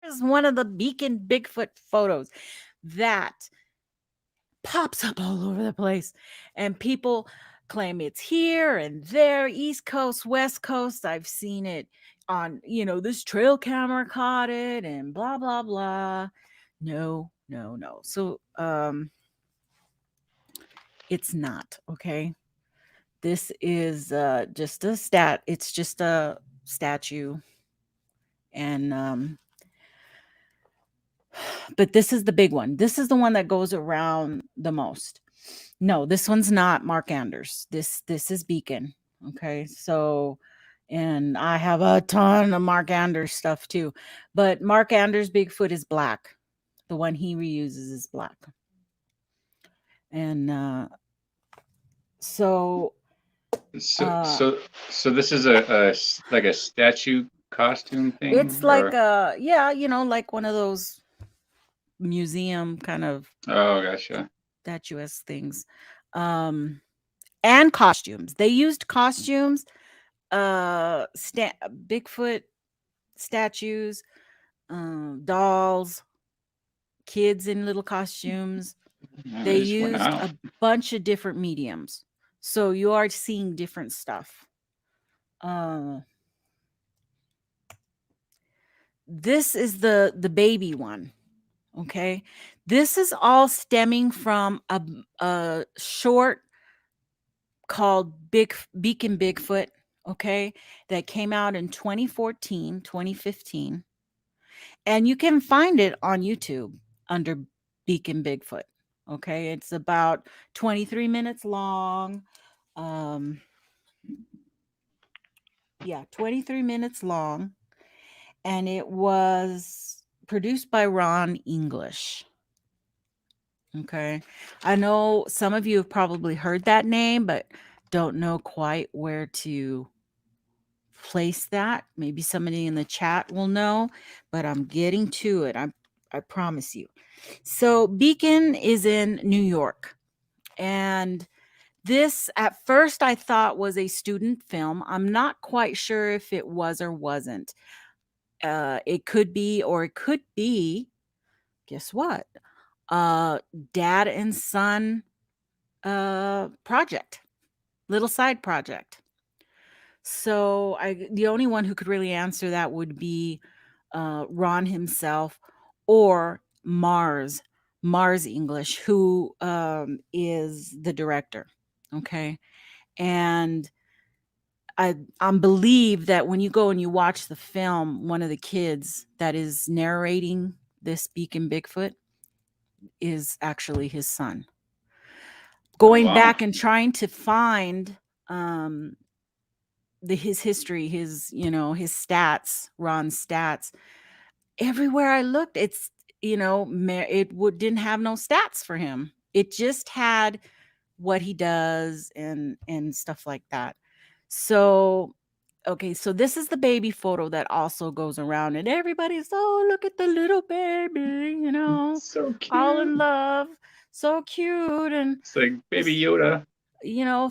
Here's one of the Beacon Bigfoot photos that pops up all over the place, and people claim it's here and there, East Coast, West Coast. I've seen it on, this trail camera caught it and blah blah blah. No, no, no. So it's not, okay? This is just a it's just a statue, and but this is the big one. This is the one that goes around the most. No, this one's not Mark Anders. This is Beacon. Okay. So, and I have a ton of Mark Anders stuff too. But Mark Anders Bigfoot is black. The one he reuses is black. And so So this is like a statue costume thing, it's like like one of those museum kind of gotcha. statuesque things. And costumes. They used costumes, Bigfoot statues, dolls, kids in little costumes. They Nice. used Wow. a bunch of different mediums. So you are seeing different stuff. This is the baby one. Okay. This is all stemming from a short called Beacon Bigfoot. Okay. That came out in 2014, 2015. And you can find it on YouTube under Beacon Bigfoot. Okay. It's about 23 minutes long. Yeah, 23 minutes long. And it was produced by Ron English. Okay. I know some of you have probably heard that name, but don't know quite where to place that. Maybe somebody in the chat will know, but I'm getting to it. I promise you. So Beacon is in New York, and this at first I thought was a student film. I'm not quite sure if it was or wasn't. It could be, or it could be. Guess what? Dad and son project, little side project. So the only one who could really answer that would be Ron himself, or Mars English, who is the director. Okay. And I believe that when you go and you watch the film, one of the kids that is narrating this Beacon Bigfoot is actually his son. Going wow. back and trying to find his history, his stats, Ron's stats. Everywhere I looked, it's didn't have no stats for him. It just had what he does and stuff like that. So okay, so this is the baby photo that also goes around, and everybody's, oh, look at the little baby, So cute. all in love, so cute, and it's like Baby Yoda.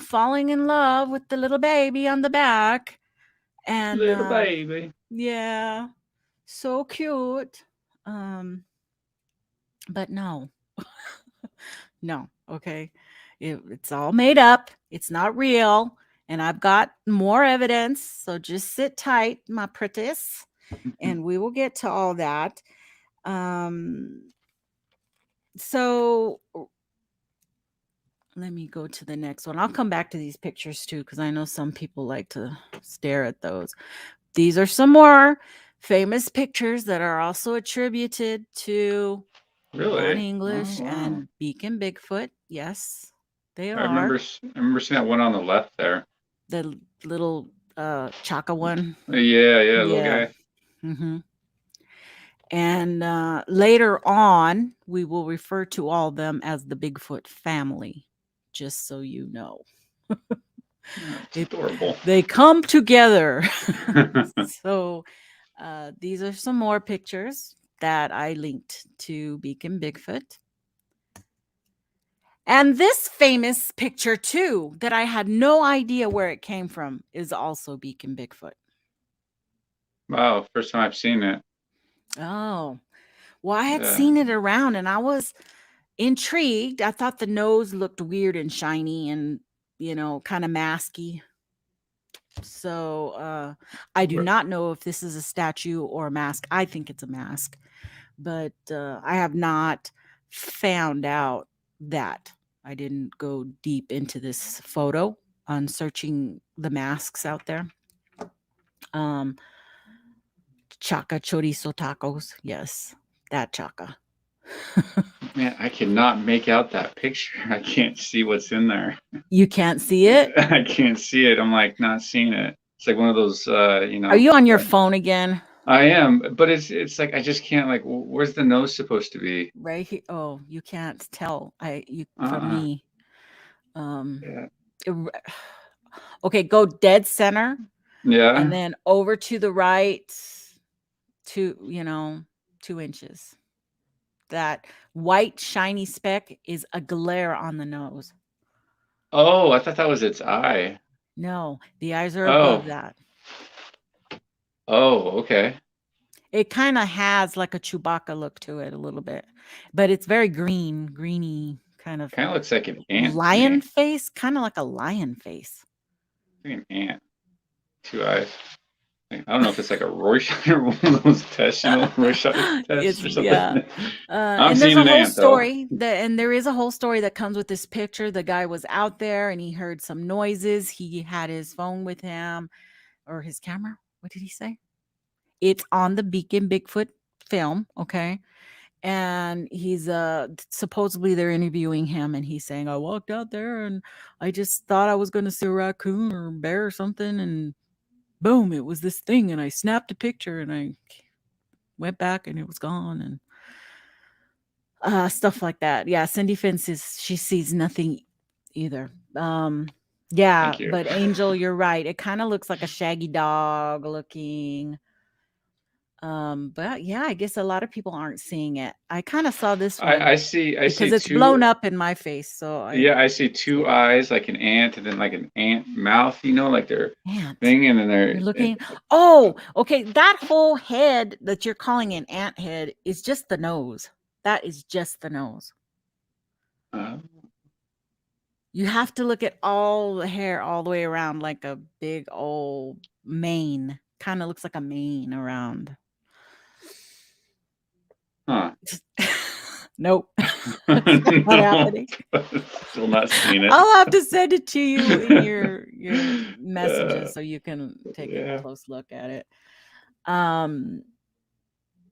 Falling in love with the little baby on the back, and Little baby. yeah, so cute. But no, no, okay, it's all made up. It's not real. And I've got more evidence. So just sit tight, my pretties, and we will get to all that. So let me go to the next one. I'll come back to these pictures too, because I know some people like to stare at those. These are some more famous pictures that are also attributed to Ron Really? English Oh, wow. and Beacon Bigfoot. Yes, they I are. remember seeing that one on the left there. The little Chaka one. Yeah, little guy. Mm-hmm. And later on, we will refer to all of them as the Bigfoot family, just so you know. That's adorable. They come together. So these are some more pictures that I linked to Beacon Bigfoot. And this famous picture too, that I had no idea where it came from, is also Beacon Bigfoot. Wow, first time I've seen it. Oh, well, I had Yeah. seen it around and I was intrigued. I thought the nose looked weird and shiny and, kind of masky. So I do not know if this is a statue or a mask. I think it's a mask, but I have not found out that. I didn't go deep into this photo on searching the masks out there. Chaca chorizo tacos. Yes, that chaca. Man, I cannot make out that picture. I can't see what's in there. You can't see it? I can't see it. I'm like not seeing it. It's like one of those, Are you on your phone again? I am, but it's like I just can't like. Where's the nose supposed to be? Right here. Oh, you can't tell. Uh-uh. For me. Yeah. Okay, go dead center. Yeah. And then over to the right, 2 inches. That white shiny speck is a glare on the nose. Oh, I thought that was its eye. No, the eyes are above that. Oh, okay. It kind of has like a Chewbacca look to it a little bit, but it's very greeny kind of. Kind of looks like an ant. Lion face, kind of like a lion face. Like an ant. 2 eyes. I don't know if it's like a Rorschach or one of those tests, Rorschach tests or something. Yeah. I'm and seeing there's a an whole ant, story and there is a whole story that comes with this picture. The guy was out there and he heard some noises. He had his phone with him or his camera. What did he say? It's on the Beacon Bigfoot film, okay? And he's supposedly they're interviewing him and he's saying, I walked out there and I just thought I was going to see a raccoon or a bear or something, and boom, it was this thing, and I snapped a picture and I went back and it was gone, and stuff like that. Yeah, Cindy Fence she sees nothing either. Yeah, but Angel, you're right. It kind of looks like a shaggy dog looking. But yeah, I guess a lot of people aren't seeing it. I kind of saw this one. I see because it's 2 blown up in my face. So I see 2 eyes like an ant and then like an ant mouth, like their thing, and then they're looking. Oh, okay. That whole head that you're calling an ant head is just the nose. That is just the nose. You have to look at all the hair all the way around like a big old mane. Kind of looks like a mane around. Huh. Nope. Not happening. Still not seeing it. I'll have to send it to you in your messages so you can take a close look at it.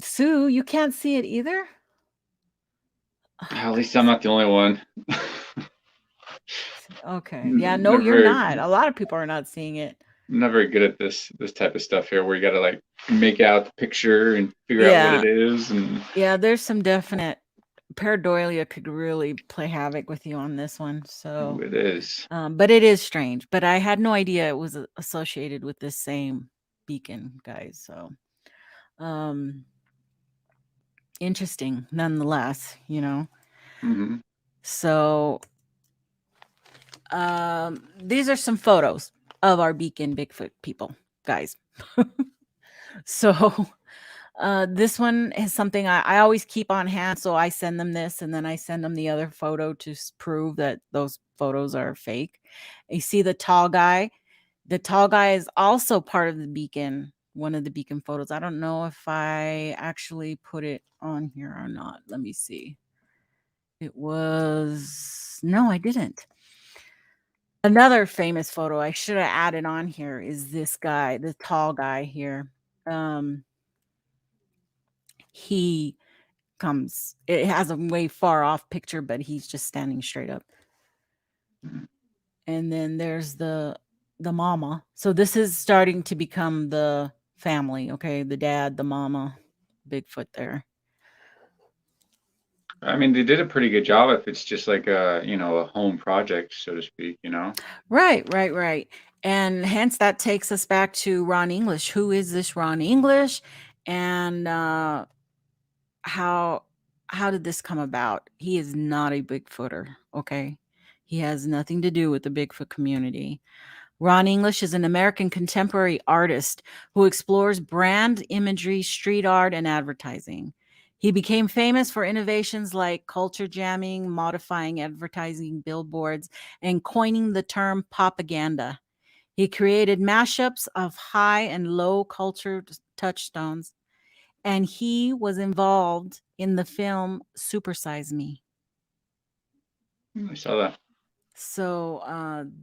Sue, you can't see it either? At least I'm not the only one. Okay. Yeah, no, you're not. A lot of people are not seeing it. I'm not very good at this type of stuff here where you got to like make out the picture and figure out what it is. And yeah, there's some definite pareidolia could really play havoc with you on this one. So it is. But it is strange. But I had no idea it was associated with this same beacon, guys. So interesting nonetheless, Mm-hmm. So these are some photos of our Beacon Bigfoot people, guys. So this one is something I always keep on hand. So I send them this and then I send them the other photo to prove that those photos are fake. You see the tall guy. The tall guy is also part of the beacon, one of the beacon photos. I don't know if I actually put it on here or not. Let me see. No, I didn't. Another famous photo I should have added on here is this guy, the tall guy here. He comes, it has a way far off picture, but he's just standing straight up. And then there's the mama. So this is starting to become the family, okay? The dad, the mama, Bigfoot there. I mean, they did a pretty good job if it's just like a home project, so to speak, Right. And hence that takes us back to Ron English. Who is this Ron English? And how how did this come about? He is not a Bigfooter, okay? He has nothing to do with the Bigfoot community. Ron English is an American contemporary artist who explores brand imagery, street art, and advertising. He became famous for innovations like culture jamming, modifying advertising billboards, and coining the term propaganda. He created mashups of high and low culture touchstones, and he was involved in the film Super Size Me. I saw that. So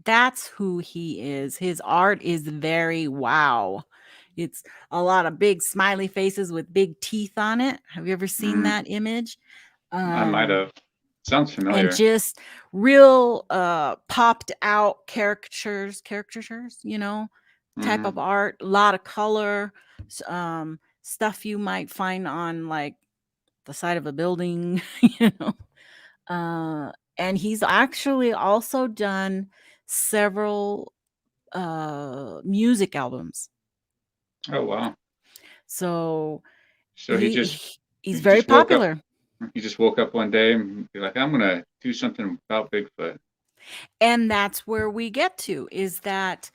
that's who he is. His art is very wow. It's a lot of big smiley faces with big teeth on it. Have you ever seen Mm, that image? I might Um, have. Sounds and familiar. just real popped out caricatures, type Hmm. of art, a lot of color, stuff you might find on like the side of a building, you know. And he's actually also done several music albums. Oh wow. So So he's he very just woke up. popular. He just woke up one day and be like, I'm gonna do something about Bigfoot. And that's where we get to, is that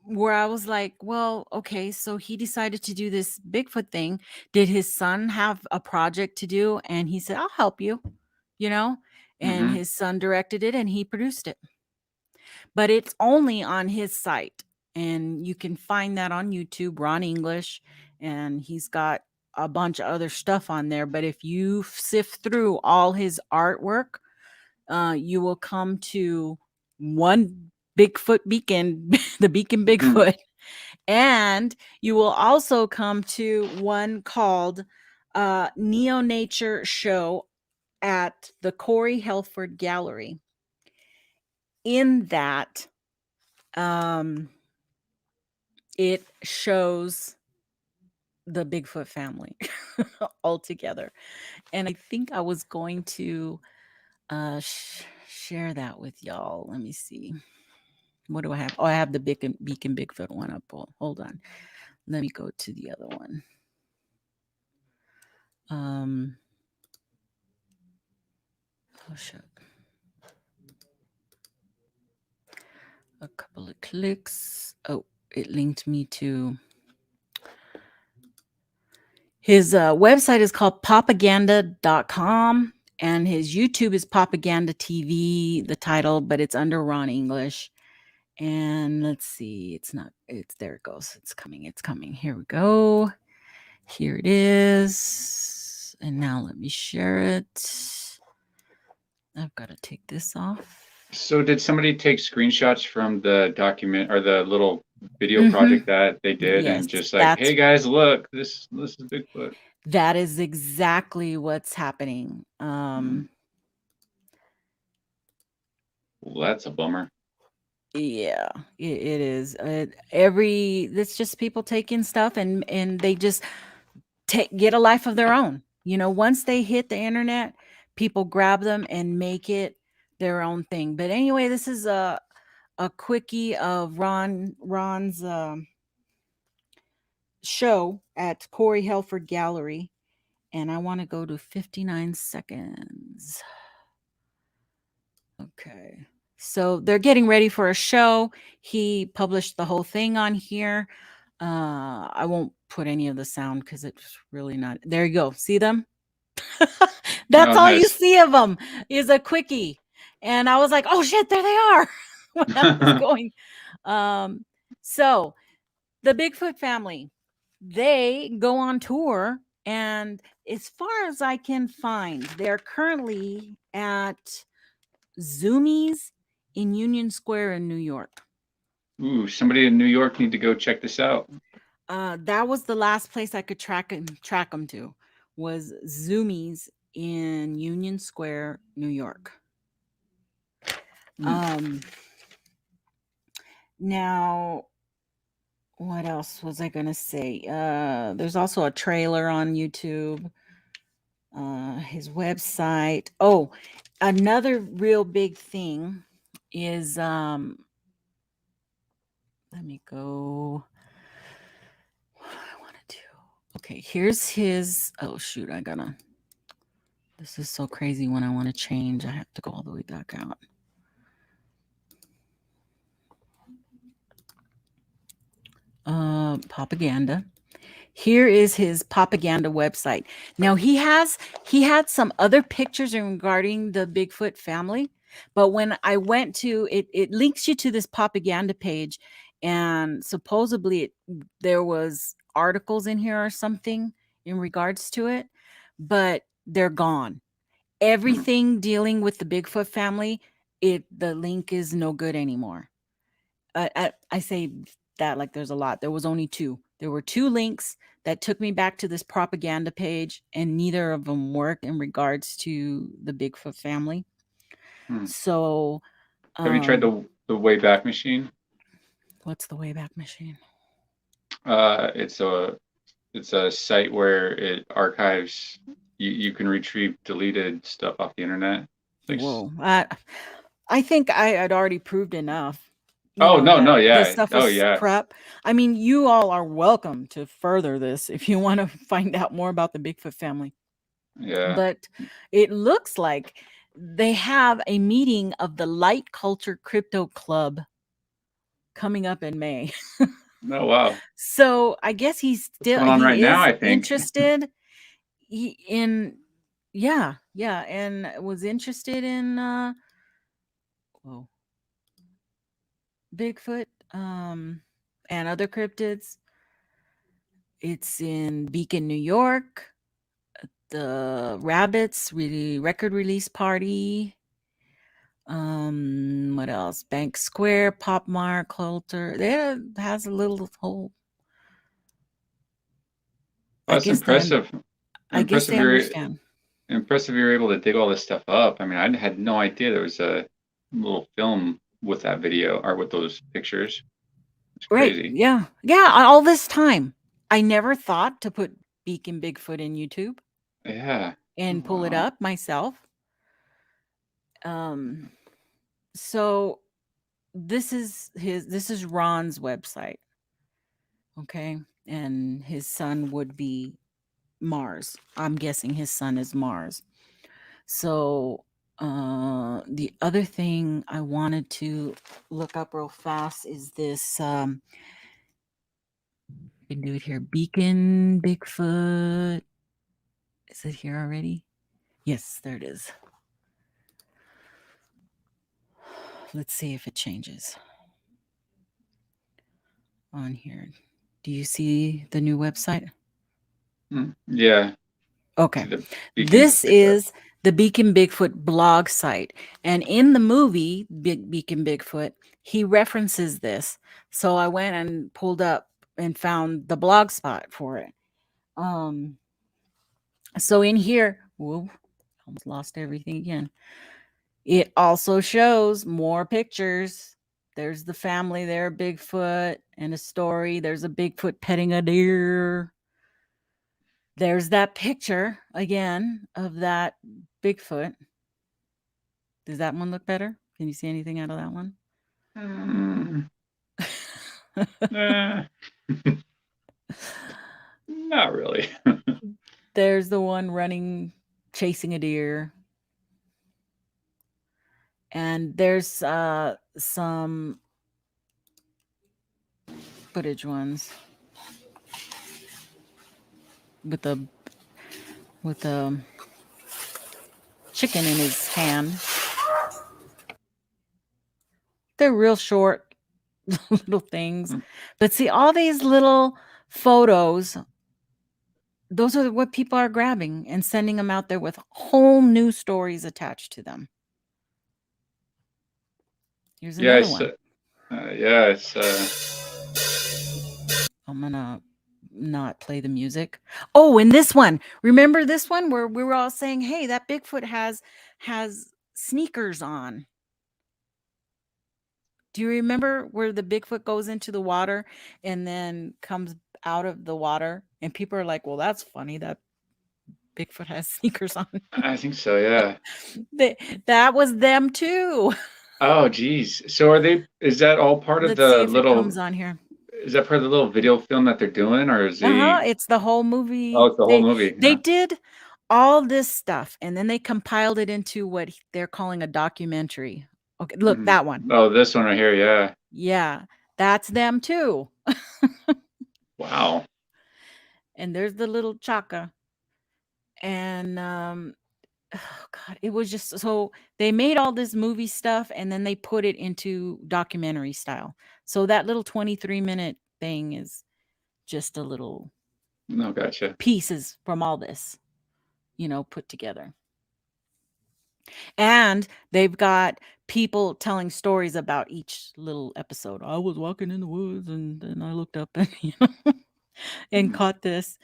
where I was like, well, okay, so he decided to do this Bigfoot thing. Did his son have a project to do? And he said, I'll help you, you know? And Hmm. his son directed it and he produced it. But it's only on his site. And you can find that on YouTube, Ron English. And he's got a bunch of other stuff on there. But if you sift through all his artwork, you will come to one Bigfoot beacon, the beacon Bigfoot. And you will also come to one called Neo Nature Show at the Corey Helford Gallery. In that, um, it shows the Bigfoot family all together. And I think I was going to share that with y'all. Let me see. What do I have? Oh, I have the Beacon Bigfoot one up. Hold on. Let me go to the other one. Um, oh, shit. A couple of clicks. Oh, it linked me to his website is called propaganda.com and his YouTube is Propaganda TV, the title, but it's under Ron English. And let's see, it's there it goes. It's coming. Here we go. Here it is. And now let me share it. I've got to take this off. So did somebody take screenshots from the document or the little video Mm-hmm. project that they did Yes, and just like, hey guys, look, this is Bigfoot. that is exactly what's happening. Mm. Well, that's a bummer. Yeah, it is. It's just people taking stuff and they just get a life of their own. Once they hit the internet, people grab them and make it their own thing. But anyway, this is a quickie of Ron's show at Corey Helford Gallery, and I want to go to 59 seconds. Okay. So they're getting ready for a show. He published the whole thing on here. I won't put any of the sound because it's really not. There you go. See them? That's Oh, all you nice. see of them is a quickie. And I was like, oh shit, there they are when I was going. Um, so the Bigfoot family, they go on tour. And as far as I can find, they're currently at Zoomies in Union Square in New York. Ooh, somebody in New York need to go check this out. That was the last place I could track them to, was Zoomies in Union Square, New York. Mm. Now, what else was I gonna say? There's also a trailer on YouTube. His website. Oh, another real big thing is let me go. What do I want to do? Okay, here's his. Oh shoot, I gotta This is so crazy. When I want to change, I have to go all the way back out. Propaganda. Here is his propaganda website. Now he had some other pictures regarding the Bigfoot family, but when I went to it, it links you to this propaganda page, and supposedly there was articles in here or something in regards to it, but they're gone. Everything dealing with the Bigfoot family, the link is no good anymore. I say that like there's a lot. There was only two. There were two links that took me back to this propaganda page, and neither of them work in regards to the Bigfoot family. So, have you tried the Wayback Machine? What's the Wayback Machine? It's a site where it archives. You can retrieve deleted stuff off the internet. Like, whoa! I think I had already proved enough. No, yeah. This stuff was prep. I mean, you all are welcome to further this if you want to find out more about the Bigfoot family. Yeah. But it looks like they have a meeting of the Light Culture Crypto Club coming up in May. Oh, wow. So I guess he's still going on right now, I think. interested and was interested in Bigfoot and other cryptids. It's in Beacon, New York. The Rabbits record release party. What else? Bank Square, Pop Mart, Coulter. There has a little whole. That's impressive. I guess they understand. Impressive you're able to dig all this stuff up. I mean, I had no idea there was a little film with that video or with those pictures. It's crazy. Right. Yeah. Yeah. All this time, I never thought to put Beacon Bigfoot in YouTube. Yeah. And pull it up myself. So this is Ron's website. Okay. And his son would be Mars. I'm guessing his son is Mars. So the other thing I wanted to look up real fast is this. You can do it here. Beacon Bigfoot. Is it here already? Yes, there it is. Let's see if it changes on here. Do you see the new website? Yeah. Okay. This is the Beacon Bigfoot blog site. And in the movie, Beacon Bigfoot, he references this. So I went and pulled up and found the blog spot for it. So in here, whoa, almost lost everything again. It also shows more pictures. There's the family there, Bigfoot, and a story. There's a Bigfoot petting a deer. There's that picture again of that Bigfoot. Does that one look better? Can you see anything out of that one? Not really. There's the one running, chasing a deer. And there's some footage ones with the chicken in his hand. They're real short little things. But see, all these little photos, those are what people are grabbing and sending them out there with whole new stories attached to them. Here's another one. I'm gonna not play the music. Oh, and this one. Remember this one where we were all saying, "Hey, that Bigfoot has sneakers on." Do you remember where the Bigfoot goes into the water and then comes out of the water? And people are like, "Well, that's funny that Bigfoot has sneakers on." I think so, yeah. That was them too. Oh, geez. So is that all part of the little? It comes on here. Is that part of the little video film that they're doing, or is It's the whole movie. Oh, it's the whole movie. They did all this stuff, and then they compiled it into what they're calling a documentary. Okay, look, that one. Oh, this one right here, yeah. Yeah, that's them too. Wow. And there's the little chaka. And oh god, it was just so they made all this movie stuff and then they put it into documentary style. So that little 23-minute thing is just a little No, gotcha. pieces from all this, put together. And they've got people telling stories about each little episode. I was walking in the woods and then I looked up and and caught this.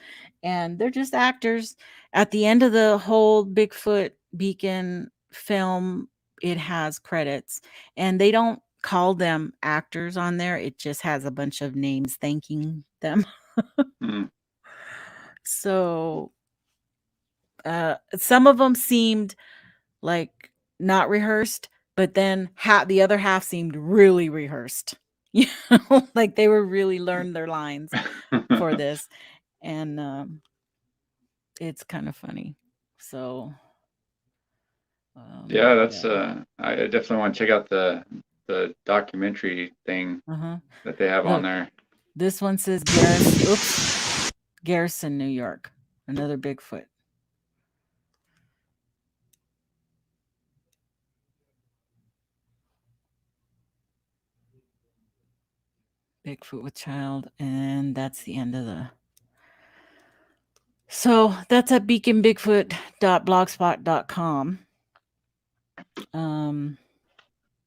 And they're just actors. At the end of the whole Bigfoot Beacon film, it has credits. And they don't call them actors on there. It just has a bunch of names thanking them. Mm. So some of them seemed like not rehearsed, but then the other half seemed really rehearsed. Like they were really learned their lines for this. And it's kind of funny. So Yeah, that's I definitely want to check out the documentary thing that they have on Look, there. this one says Garrison. Oops, Garrison, New York. Another Bigfoot. Bigfoot with child, and that's the end of the. So that's at beaconbigfoot.blogspot.com.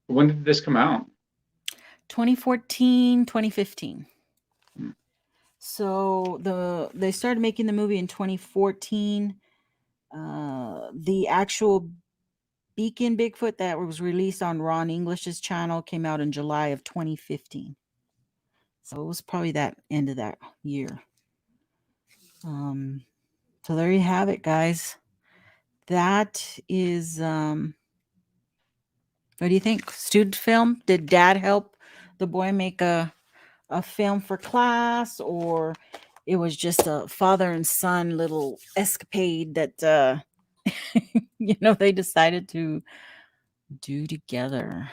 When did this come out? 2014, 2015. Hmm. So they started making the movie in 2014. The actual Beacon Bigfoot that was released on Ron English's channel came out in July of 2015. So it was probably that end of that year. So there you have it, guys. That is what do you think? Student film? Did dad help the boy make a film for class, or it was just a father and son little escapade that they decided to do together?